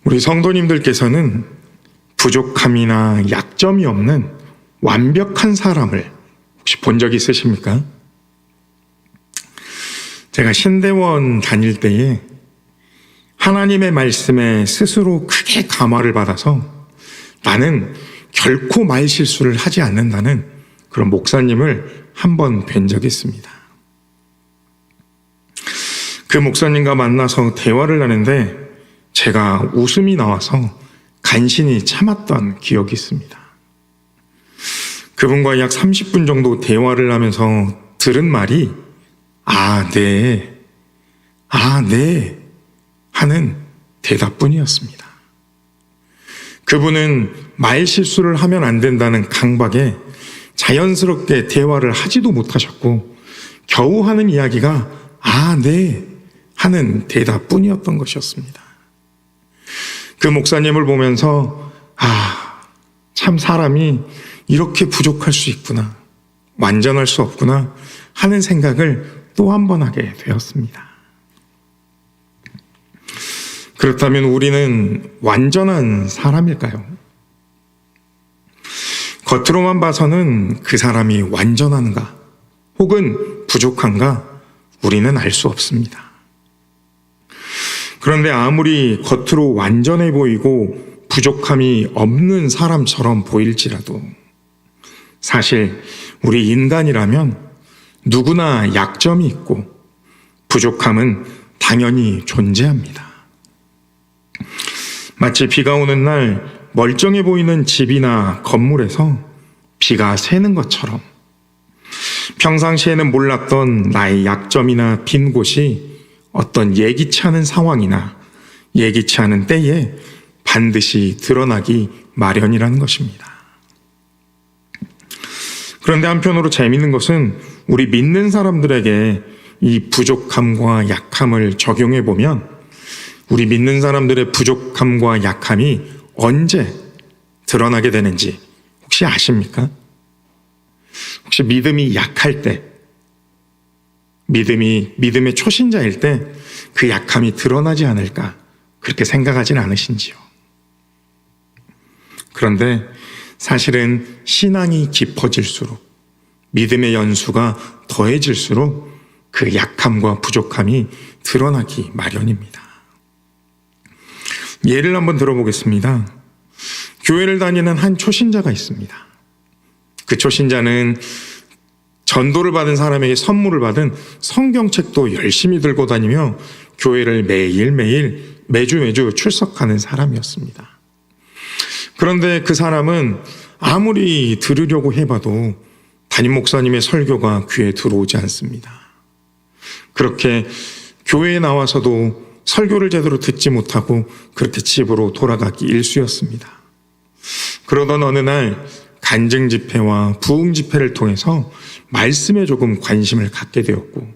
우리 성도님들께서는 부족함이나 약점이 없는 완벽한 사람을 혹시 본 적 있으십니까? 제가 신대원 다닐 때에 하나님의 말씀에 스스로 크게 감화를 받아서 나는 결코 말실수를 하지 않는다는 그런 목사님을 한 번 뵌 적이 있습니다. 그 목사님과 만나서 대화를 하는데 제가 웃음이 나와서 간신히 참았던 기억이 있습니다. 그분과 약 30분 정도 대화를 하면서 들은 말이 네 하는 대답뿐이었습니다. 그분은 말 실수를 하면 안 된다는 강박에 자연스럽게 대화를 하지도 못하셨고 겨우 하는 이야기가 네 하는 대답뿐이었던 것이었습니다. 그 목사님을 보면서 참 사람이 이렇게 부족할 수 있구나, 완전할 수 없구나 하는 생각을 또 한 번 하게 되었습니다. 그렇다면 우리는 완전한 사람일까요? 겉으로만 봐서는 그 사람이 완전한가 혹은 부족한가 우리는 알 수 없습니다. 그런데 아무리 겉으로 완전해 보이고 부족함이 없는 사람처럼 보일지라도 사실 우리 인간이라면 누구나 약점이 있고 부족함은 당연히 존재합니다. 마치 비가 오는 날 멀쩡해 보이는 집이나 건물에서 비가 새는 것처럼 평상시에는 몰랐던 나의 약점이나 빈 곳이 어떤 예기치 않은 상황이나 예기치 않은 때에 반드시 드러나기 마련이라는 것입니다. 그런데 한편으로 재미있는 것은 우리 믿는 사람들에게 이 부족함과 약함을 적용해 보면 우리 믿는 사람들의 부족함과 약함이 언제 드러나게 되는지 혹시 아십니까? 혹시 믿음이 약할 때, 믿음의 초신자일 때 그 약함이 드러나지 않을까 그렇게 생각하진 않으신지요? 그런데 사실은 신앙이 깊어질수록 믿음의 연수가 더해질수록 그 약함과 부족함이 드러나기 마련입니다. 예를 한번 들어보겠습니다. 교회를 다니는 한 초신자가 있습니다. 그 초신자는 전도를 받은 사람에게 선물을 받은 성경책도 열심히 들고 다니며 교회를 매일매일 매주 출석하는 사람이었습니다. 그런데 그 사람은 아무리 들으려고 해봐도 담임 목사님의 설교가 귀에 들어오지 않습니다. 그렇게 교회에 나와서도 설교를 제대로 듣지 못하고 그렇게 집으로 돌아가기 일쑤였습니다. 그러던 어느 날 간증 집회와 부흥 집회를 통해서 말씀에 조금 관심을 갖게 되었고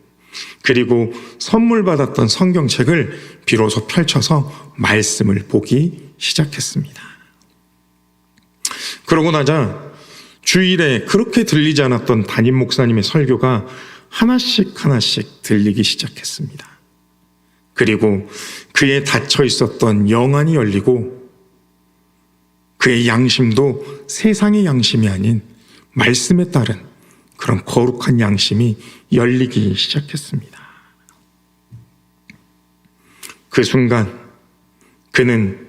그리고 선물 받았던 성경책을 비로소 펼쳐서 말씀을 보기 시작했습니다. 그러고 나자 주일에 그렇게 들리지 않았던 담임 목사님의 설교가 하나씩 들리기 시작했습니다. 그리고 그의 닫혀 있었던 영안이 열리고 그의 양심도 세상의 양심이 아닌 말씀에 따른 그런 거룩한 양심이 열리기 시작했습니다. 그 순간 그는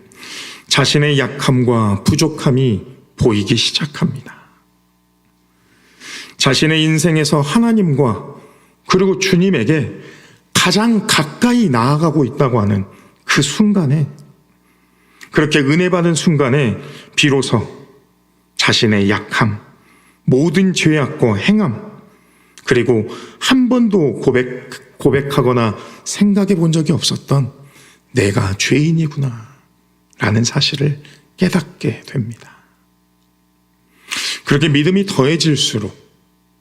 자신의 약함과 부족함이 보이기 시작합니다. 자신의 인생에서 하나님과 그리고 주님에게 가장 가까이 나아가고 있다고 하는 그 순간에, 그렇게 은혜 받은 순간에 비로소 자신의 약함, 모든 죄악과 행함, 그리고 한 번도 고백하거나 생각해 본 적이 없었던 내가 죄인이구나 라는 사실을 깨닫게 됩니다. 그렇게 믿음이 더해질수록,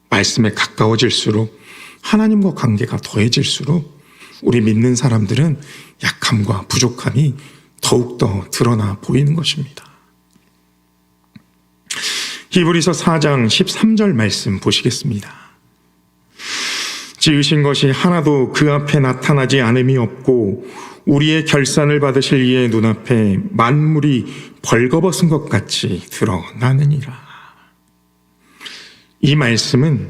말씀에 가까워질수록, 하나님과 관계가 더해질수록 우리 믿는 사람들은 약함과 부족함이 더욱더 드러나 보이는 것입니다. 히브리서 4장 13절 말씀 보시겠습니다. 지으신 것이 하나도 그 앞에 나타나지 않음이 없고 우리의 결산을 받으실 이의 눈앞에 만물이 벌거벗은 것 같이 드러나느니라. 이 말씀은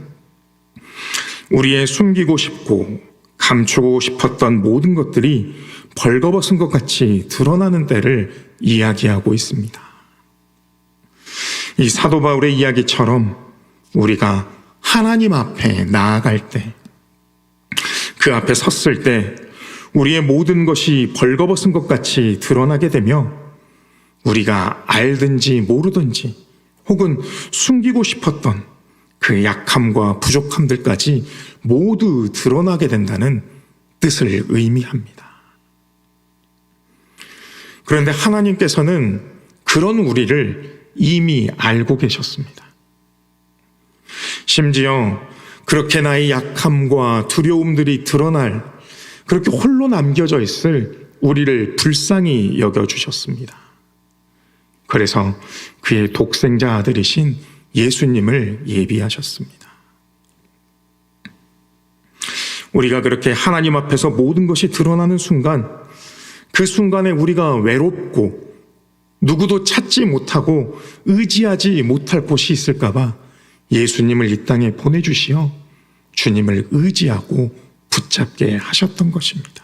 우리의 숨기고 싶고 감추고 싶었던 모든 것들이 벌거벗은 것 같이 드러나는 때를 이야기하고 있습니다. 이 사도 바울의 이야기처럼 우리가 하나님 앞에 나아갈 때, 그 앞에 섰을 때 우리의 모든 것이 벌거벗은 것 같이 드러나게 되며 우리가 알든지 모르든지 혹은 숨기고 싶었던 그 약함과 부족함들까지 모두 드러나게 된다는 뜻을 의미합니다. 그런데 하나님께서는 그런 우리를 이미 알고 계셨습니다. 심지어 그렇게 나의 약함과 두려움들이 드러날, 그렇게 홀로 남겨져 있을 우리를 불쌍히 여겨주셨습니다. 그래서 그의 독생자 아들이신 예수님을 예비하셨습니다. 우리가 그렇게 하나님 앞에서 모든 것이 드러나는 순간, 그 순간에 우리가 외롭고 누구도 찾지 못하고 의지하지 못할 곳이 있을까 봐 예수님을 이 땅에 보내주시어 주님을 의지하고 붙잡게 하셨던 것입니다.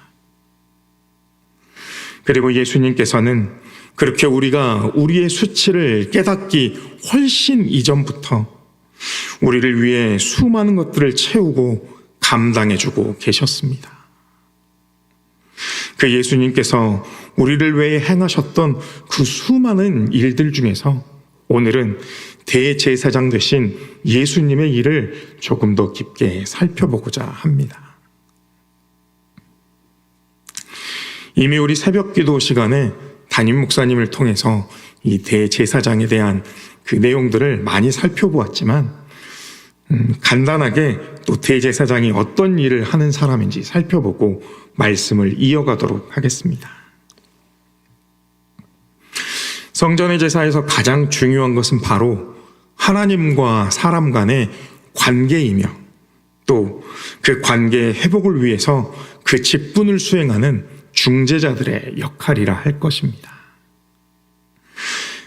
그리고 예수님께서는 그렇게 우리가 우리의 수치를 깨닫기 훨씬 이전부터 우리를 위해 수많은 것들을 채우고 감당해주고 계셨습니다. 그 예수님께서 우리를 위해 행하셨던 그 수많은 일들 중에서 오늘은 대제사장 되신 예수님의 일을 조금 더 깊게 살펴보고자 합니다. 이미 우리 새벽기도 시간에 담임 목사님을 통해서 이 대제사장에 대한 그 내용들을 많이 살펴보았지만 간단하게 또 대제사장이 어떤 일을 하는 사람인지 살펴보고 말씀을 이어가도록 하겠습니다. 성전의 제사에서 가장 중요한 것은 바로 하나님과 사람 간의 관계이며 또 그 관계의 회복을 위해서 그 직분을 수행하는 중재자들의 역할이라 할 것입니다.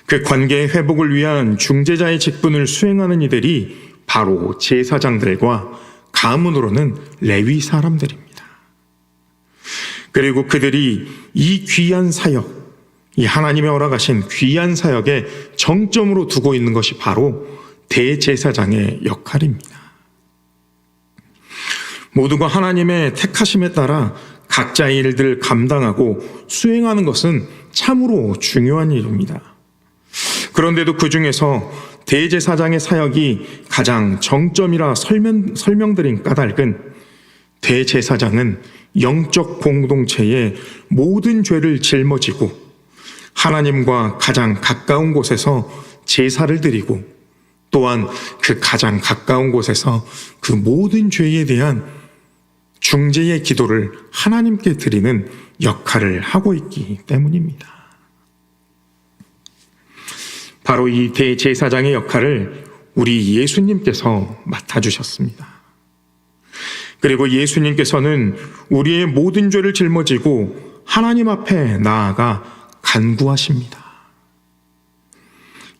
그 관계의 회복을 위한 중재자의 직분을 수행하는 이들이 바로 제사장들과 가문으로는 레위 사람들입니다. 그리고 그들이 이 귀한 사역, 이 하나님의 허락하신 귀한 사역의 정점으로 두고 있는 것이 바로 대제사장의 역할입니다. 모두가 하나님의 택하심에 따라 각자의 일들을 감당하고 수행하는 것은 참으로 중요한 일입니다. 그런데도 그 중에서 대제사장의 사역이 가장 정점이라 설명드린 까닭은 대제사장은 영적 공동체의 모든 죄를 짊어지고 하나님과 가장 가까운 곳에서 제사를 드리고 또한 그 가장 가까운 곳에서 그 모든 죄에 대한 중재의 기도를 하나님께 드리는 역할을 하고 있기 때문입니다. 바로 이 대제사장의 역할을 우리 예수님께서 맡아주셨습니다. 그리고 예수님께서는 우리의 모든 죄를 짊어지고 하나님 앞에 나아가 간구하십니다.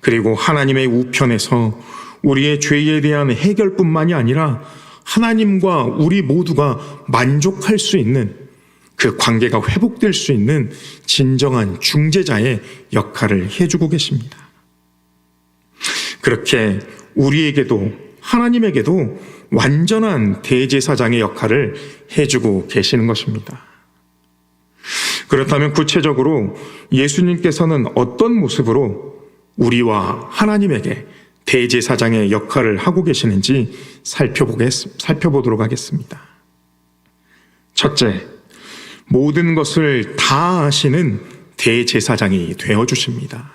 그리고 하나님의 우편에서 우리의 죄에 대한 해결뿐만이 아니라 하나님과 우리 모두가 만족할 수 있는 그 관계가 회복될 수 있는 진정한 중재자의 역할을 해주고 계십니다. 그렇게 우리에게도 하나님에게도 완전한 대제사장의 역할을 해주고 계시는 것입니다. 그렇다면 구체적으로 예수님께서는 어떤 모습으로 우리와 하나님에게 대제사장의 역할을 하고 계시는지 살펴보도록 하겠습니다. 첫째, 모든 것을 다 아시는 대제사장이 되어주십니다.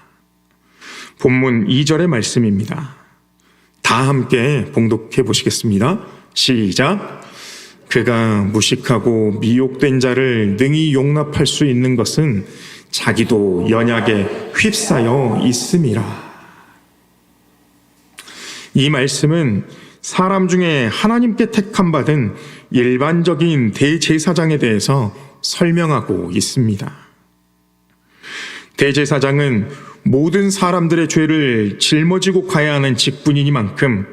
본문 2절의 말씀입니다. 다 함께 봉독해 보시겠습니다. 시작. 그가 무식하고 미혹된 자를 능히 용납할 수 있는 것은 자기도 연약에 휩싸여 있음이라. 이 말씀은 사람 중에 하나님께 택함 받은 일반적인 대제사장에 대해서 설명하고 있습니다. 대제사장은 모든 사람들의 죄를 짊어지고 가야 하는 직분이니만큼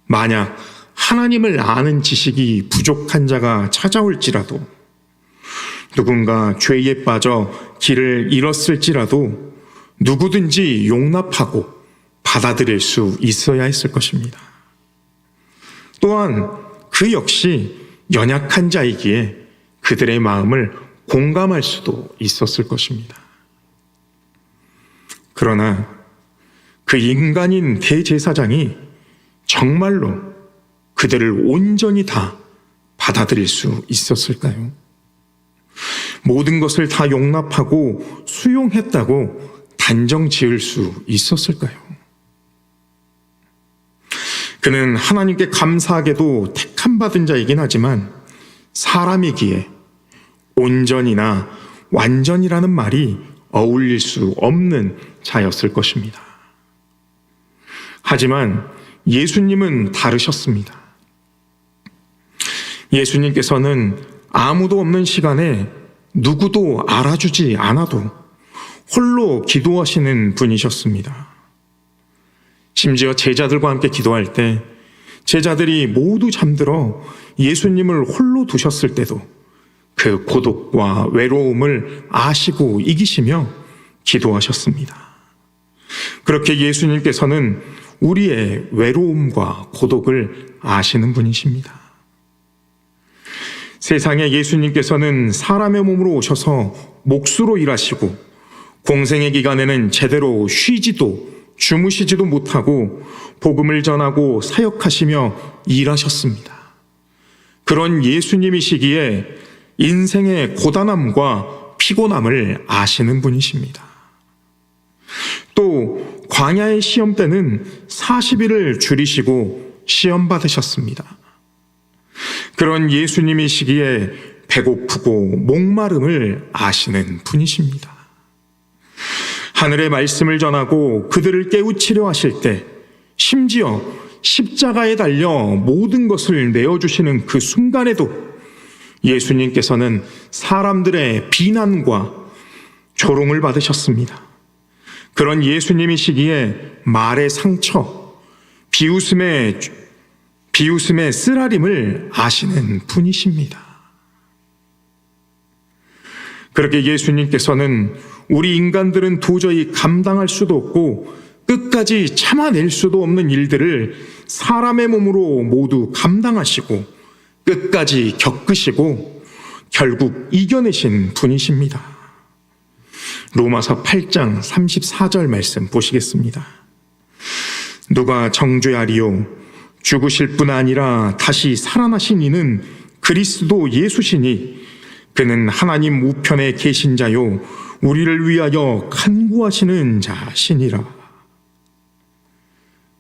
만약 하나님을 아는 지식이 부족한 자가 찾아올지라도 누군가 죄에 빠져 길을 잃었을지라도 누구든지 용납하고 받아들일 수 있어야 했을 것입니다. 또한 그 역시 연약한 자이기에 그들의 마음을 공감할 수도 있었을 것입니다. 그러나 그 인간인 대제사장이 정말로 그들을 온전히 다 받아들일 수 있었을까요? 모든 것을 다 용납하고 수용했다고 단정 지을 수 있었을까요? 그는 하나님께 감사하게도 택함받은 자이긴 하지만 사람이기에 온전이나 완전이라는 말이 어울릴 수 없는 자였을 것입니다. 하지만 예수님은 다르셨습니다. 예수님께서는 아무도 없는 시간에 누구도 알아주지 않아도 홀로 기도하시는 분이셨습니다. 심지어 제자들과 함께 기도할 때 제자들이 모두 잠들어 예수님을 홀로 두셨을 때도 그 고독과 외로움을 아시고 이기시며 기도하셨습니다. 그렇게 예수님께서는 우리의 외로움과 고독을 아시는 분이십니다. 세상에 예수님께서는 사람의 몸으로 오셔서 몫으로 일하시고 공생의 기간에는 제대로 쉬지도 주무시지도 못하고 복음을 전하고 사역하시며 일하셨습니다. 그런 예수님이시기에 인생의 고단함과 피곤함을 아시는 분이십니다. 또 광야의 시험 때는 40일을 줄이시고 시험 받으셨습니다. 그런 예수님이시기에 배고프고 목마름을 아시는 분이십니다. 하늘의 말씀을 전하고 그들을 깨우치려 하실 때 심지어 십자가에 달려 모든 것을 내어주시는 그 순간에도 예수님께서는 사람들의 비난과 조롱을 받으셨습니다. 그런 예수님이시기에 말의 상처, 비웃음의 쓰라림을 아시는 분이십니다. 그렇게 예수님께서는 우리 인간들은 도저히 감당할 수도 없고 끝까지 참아낼 수도 없는 일들을 사람의 몸으로 모두 감당하시고 끝까지 겪으시고 결국 이겨내신 분이십니다. 로마서 8장 34절 말씀 보시겠습니다. 누가 정죄하리요? 죽으실 뿐 아니라 다시 살아나신 이는 그리스도 예수시니 그는 하나님 우편에 계신 자요 우리를 위하여 간구하시는 자시니라.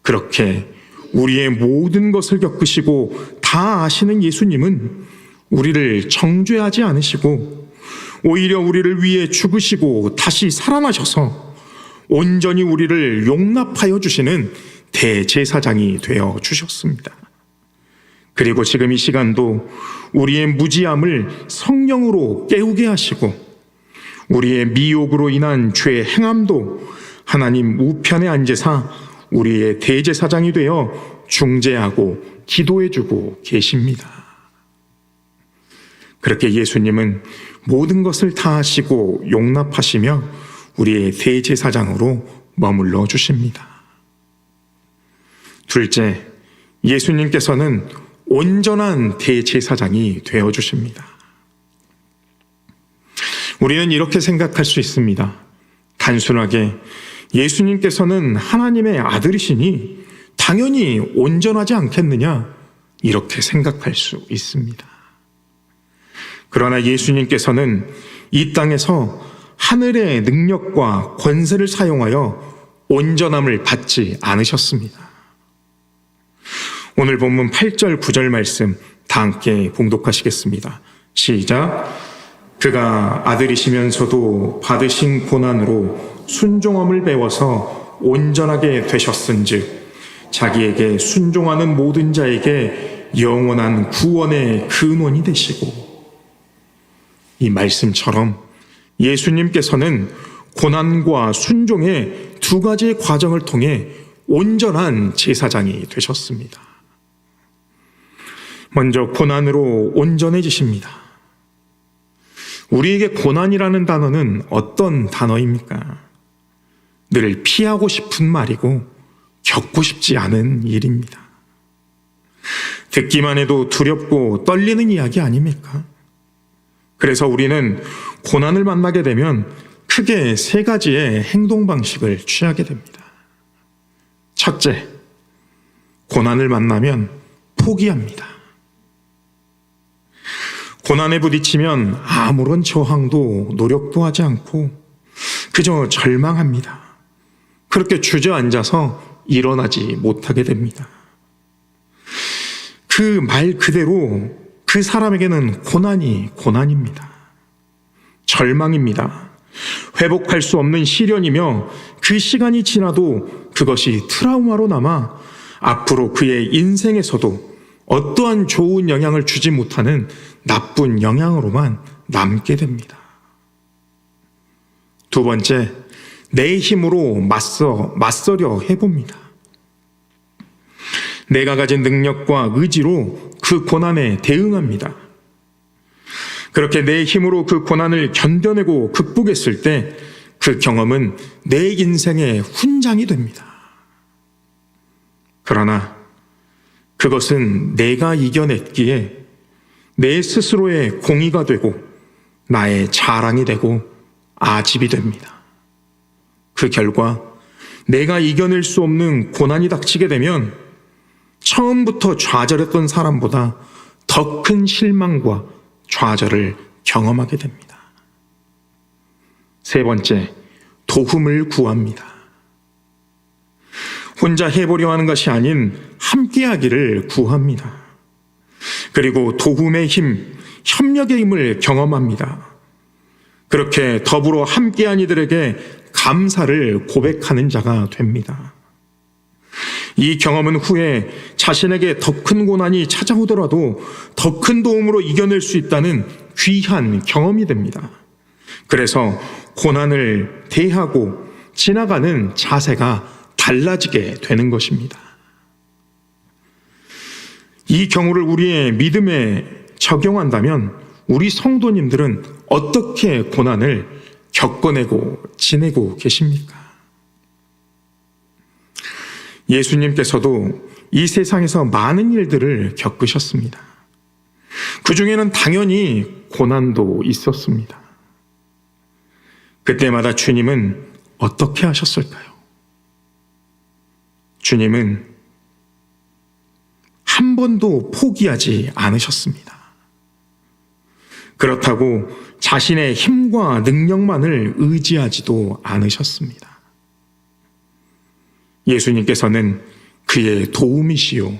그렇게 우리의 모든 것을 겪으시고 다 아시는 예수님은 우리를 정죄하지 않으시고 오히려 우리를 위해 죽으시고 다시 살아나셔서 온전히 우리를 용납하여 주시는 대제사장이 되어 주셨습니다. 그리고 지금 이 시간도 우리의 무지함을 성령으로 깨우게 하시고 우리의 미혹으로 인한 죄 행함도 하나님 우편에 앉으사 우리의 대제사장이 되어 중재하고 기도해주고 계십니다. 그렇게 예수님은 모든 것을 다 하시고 용납하시며 우리의 대제사장으로 머물러 주십니다. 둘째, 예수님께서는 온전한 대제사장이 되어 주십니다. 우리는 이렇게 생각할 수 있습니다. 단순하게 예수님께서는 하나님의 아들이시니 당연히 온전하지 않겠느냐 이렇게 생각할 수 있습니다. 그러나 예수님께서는 이 땅에서 하늘의 능력과 권세를 사용하여 온전함을 받지 않으셨습니다. 오늘 본문 8절 9절 말씀 다 함께 봉독하시겠습니다. 시작. 그가 아들이시면서도 받으신 고난으로 순종함을 배워서 온전하게 되셨은즉 자기에게 순종하는 모든 자에게 영원한 구원의 근원이 되시고, 이 말씀처럼 예수님께서는 고난과 순종의 두 가지 과정을 통해 온전한 제사장이 되셨습니다. 먼저 고난으로 온전해지십니다. 우리에게 고난이라는 단어는 어떤 단어입니까? 늘 피하고 싶은 말이고 겪고 싶지 않은 일입니다. 듣기만 해도 두렵고 떨리는 이야기 아닙니까? 그래서 우리는 고난을 만나게 되면 크게 세 가지의 행동 방식을 취하게 됩니다. 첫째, 고난을 만나면 포기합니다. 고난에 부딪히면 아무런 저항도 노력도 하지 않고 그저 절망합니다. 그렇게 주저앉아서 일어나지 못하게 됩니다. 그 말 그대로 그 사람에게는 고난이 고난입니다. 절망입니다. 회복할 수 없는 시련이며 그 시간이 지나도 그것이 트라우마로 남아 앞으로 그의 인생에서도 어떠한 좋은 영향을 주지 못하는 나쁜 영향으로만 남게 됩니다. 두 번째, 내 힘으로 맞서려 해봅니다. 내가 가진 능력과 의지로 그 고난에 대응합니다. 그렇게 내 힘으로 그 고난을 견뎌내고 극복했을 때 그 경험은 내 인생의 훈장이 됩니다. 그러나 그것은 내가 이겨냈기에 내 스스로의 공의가 되고 나의 자랑이 되고 아집이 됩니다. 그 결과 내가 이겨낼 수 없는 고난이 닥치게 되면 처음부터 좌절했던 사람보다 더 큰 실망과 좌절을 경험하게 됩니다. 세 번째, 도움을 구합니다. 혼자 해보려 하는 것이 아닌 함께하기를 구합니다. 그리고 도움의 힘, 협력의 힘을 경험합니다. 그렇게 더불어 함께한 이들에게 감사를 고백하는 자가 됩니다. 이 경험은 후에 자신에게 더 큰 고난이 찾아오더라도 더 큰 도움으로 이겨낼 수 있다는 귀한 경험이 됩니다. 그래서 고난을 대하고 지나가는 자세가 달라지게 되는 것입니다. 이 경우를 우리의 믿음에 적용한다면 우리 성도님들은 어떻게 고난을 겪어내고 지내고 계십니까? 예수님께서도 이 세상에서 많은 일들을 겪으셨습니다. 그 중에는 당연히 고난도 있었습니다. 그때마다 주님은 어떻게 하셨을까요? 주님은 한 번도 포기하지 않으셨습니다. 그렇다고 자신의 힘과 능력만을 의지하지도 않으셨습니다. 예수님께서는 그의 도움이시요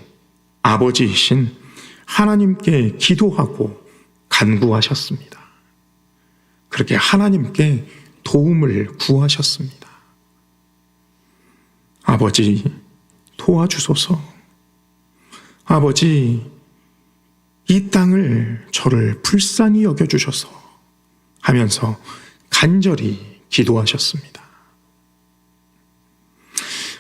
아버지이신 하나님께 기도하고 간구하셨습니다. 그렇게 하나님께 도움을 구하셨습니다. 아버지, 도와주소서. 아버지, 이 땅을 저를 불쌍히 여겨주셔서 하면서 간절히 기도하셨습니다.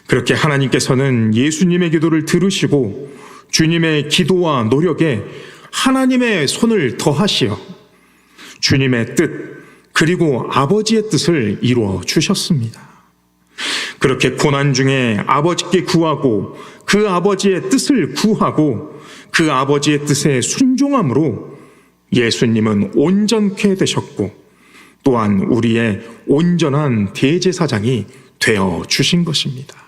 그렇게 하나님께서는 예수님의 기도를 들으시고 주님의 기도와 노력에 하나님의 손을 더하시어 주님의 뜻 그리고 아버지의 뜻을 이루어 주셨습니다. 그렇게 고난 중에 아버지께 구하고 그 아버지의 뜻을 구하고 그 아버지의 뜻에 순종함으로 예수님은 온전케 되셨고 또한 우리의 온전한 대제사장이 되어 주신 것입니다.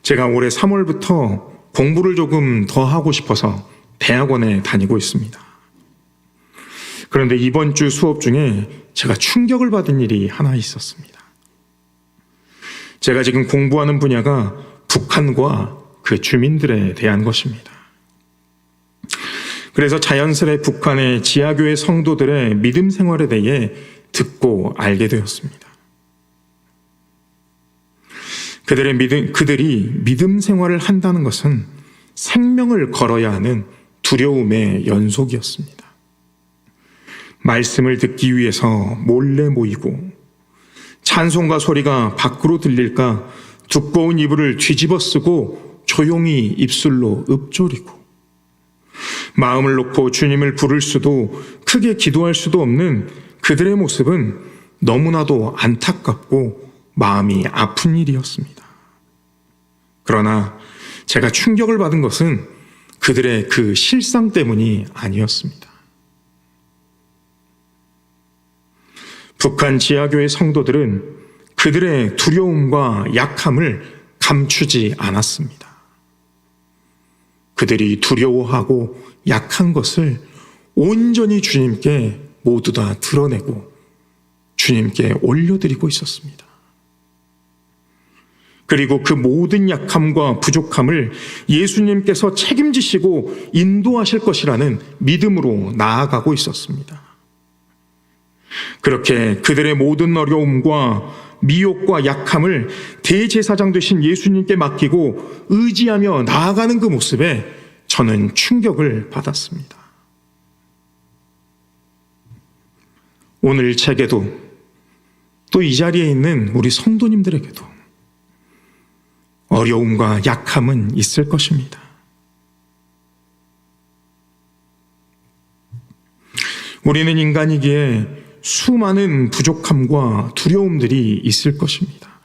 제가 올해 3월부터 공부를 조금 더 하고 싶어서 대학원에 다니고 있습니다. 그런데 이번 주 수업 중에 제가 충격을 받은 일이 하나 있었습니다. 제가 지금 공부하는 분야가 북한과 그 주민들에 대한 것입니다. 그래서 자연스레 북한의 지하교회 성도들의 믿음 생활에 대해 듣고 알게 되었습니다. 그들이 믿음 생활을 한다는 것은 생명을 걸어야 하는 두려움의 연속이었습니다. 말씀을 듣기 위해서 몰래 모이고 찬송가 소리가 밖으로 들릴까 두꺼운 이불을 뒤집어 쓰고 조용히 입술로 읊조리고 마음을 놓고 주님을 부를 수도 크게 기도할 수도 없는 그들의 모습은 너무나도 안타깝고 마음이 아픈 일이었습니다. 그러나 제가 충격을 받은 것은 그들의 그 실상 때문이 아니었습니다. 북한 지하교회 성도들은 그들의 두려움과 약함을 감추지 않았습니다. 그들이 두려워하고 약한 것을 온전히 주님께 모두 다 드러내고 주님께 올려드리고 있었습니다. 그리고 그 모든 약함과 부족함을 예수님께서 책임지시고 인도하실 것이라는 믿음으로 나아가고 있었습니다. 그렇게 그들의 모든 어려움과 미혹과 약함을 대제사장 되신 예수님께 맡기고 의지하며 나아가는 그 모습에 저는 충격을 받았습니다. 오늘 제게도 또 이 자리에 있는 우리 성도님들에게도 어려움과 약함은 있을 것입니다. 우리는 인간이기에 수많은 부족함과 두려움들이 있을 것입니다.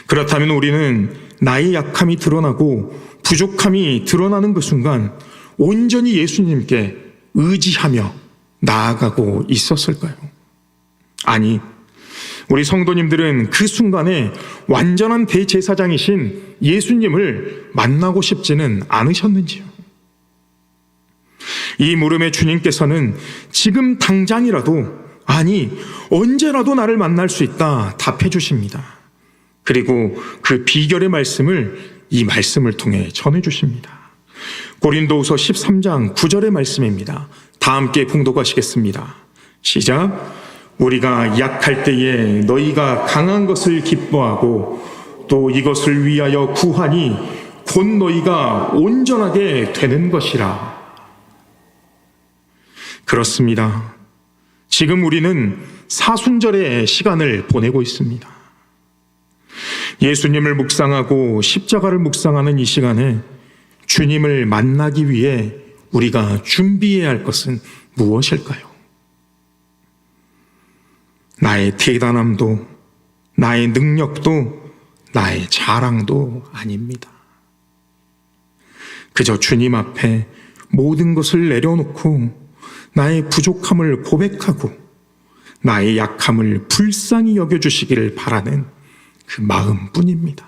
그렇다면 우리는 나의 약함이 드러나고 부족함이 드러나는 그 순간 온전히 예수님께 의지하며 나아가고 있었을까요? 아니, 우리 성도님들은 그 순간에 완전한 대제사장이신 예수님을 만나고 싶지는 않으셨는지요? 이 물음에 주님께서는 지금 당장이라도, 아니 언제라도 나를 만날 수 있다 답해 주십니다. 그리고 그 비결의 말씀을 이 말씀을 통해 전해 주십니다. 고린도후서 13장 9절의 말씀입니다. 다 함께 봉독하시겠습니다. 시작. 우리가 약할 때에 너희가 강한 것을 기뻐하고 또 이것을 위하여 구하니 곧 너희가 온전하게 되는 것이라. 그렇습니다. 지금 우리는 사순절의 시간을 보내고 있습니다. 예수님을 묵상하고 십자가를 묵상하는 이 시간에 주님을 만나기 위해 우리가 준비해야 할 것은 무엇일까요? 나의 대단함도, 나의 능력도, 나의 자랑도 아닙니다. 그저 주님 앞에 모든 것을 내려놓고 나의 부족함을 고백하고 나의 약함을 불쌍히 여겨주시기를 바라는 그 마음뿐입니다.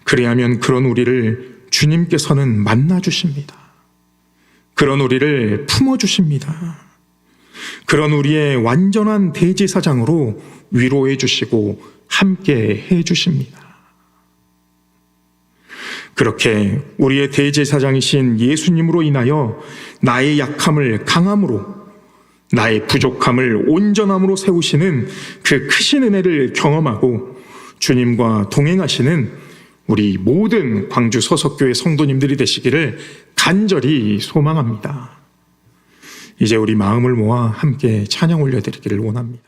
그래야면 그런 우리를 주님께서는 만나주십니다. 그런 우리를 품어주십니다. 그런 우리의 완전한 대제사장으로 위로해 주시고 함께 해 주십니다. 그렇게 우리의 대제사장이신 예수님으로 인하여 나의 약함을 강함으로, 나의 부족함을 온전함으로 세우시는 그 크신 은혜를 경험하고 주님과 동행하시는 우리 모든 광주 서석교회 성도님들이 되시기를 간절히 소망합니다. 이제 우리 마음을 모아 함께 찬양 올려드리기를 원합니다.